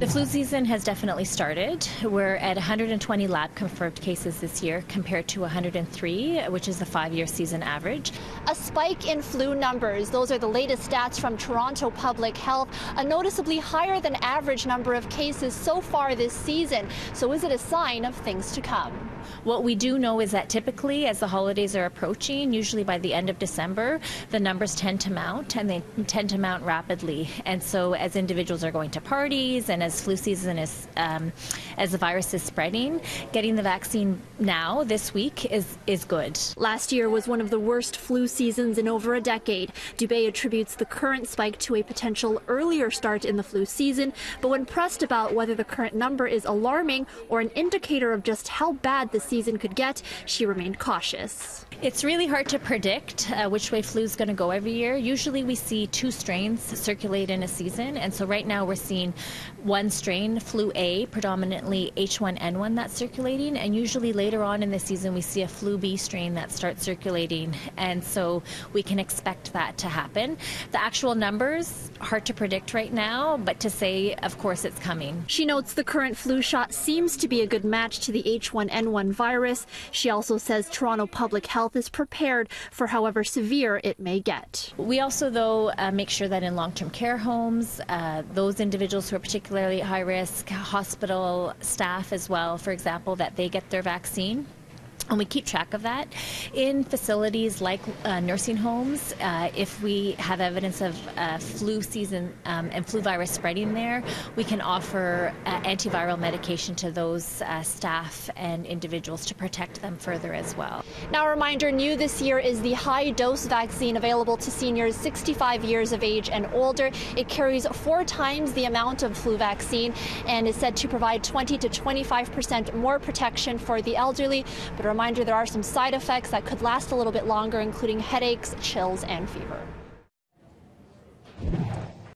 The flu season has definitely started. We're at 120 lab confirmed cases this year compared to 103, which is the 5-year season average. A spike in flu numbers. Those are the latest stats from Toronto Public Health. A noticeably higher than average number of cases so far this season. So is it a sign of things to come? What we do know is that typically as the holidays are approaching, usually by the end of December, the numbers tend to mount, and they tend to mount rapidly. And so as individuals are going to parties and as flu season is, as the virus is spreading, getting the vaccine now, this week, is good. Last year was one of the worst flu seasons in over a decade. Dubé attributes the current spike to a potential earlier start in the flu season, but when pressed about whether the current number is alarming or an indicator of just how bad the season could get, she remained cautious. It's really hard to predict which way flu is going to go every year. Usually we see 2 strains circulate in a season, and so right now we're seeing one strain, flu A, predominantly H1N1, that's circulating, and usually later on in the season we see a flu B strain that starts circulating, and so we can expect that to happen. The actual numbers, hard to predict right now, but to say, of course, it's coming. She notes the current flu shot seems to be a good match to the H1N1 virus. She also says Toronto Public Health is prepared for however severe it may get. We also, though, make sure that in long-term care homes, those individuals who are particularly at high risk, hospital staff as well, for example, that they get their vaccine. And we keep track of that. In facilities like nursing homes, if we have evidence of flu season and flu virus spreading there, we can offer antiviral medication to those staff and individuals to protect them further as well. Now, a reminder, new this year is the high-dose vaccine available to seniors 65 years of age and older. It carries 4 times the amount of flu vaccine and is said to provide 20 to 25% more protection for the elderly. But reminder, there are some side effects that could last a little bit longer, including headaches, chills, and fever.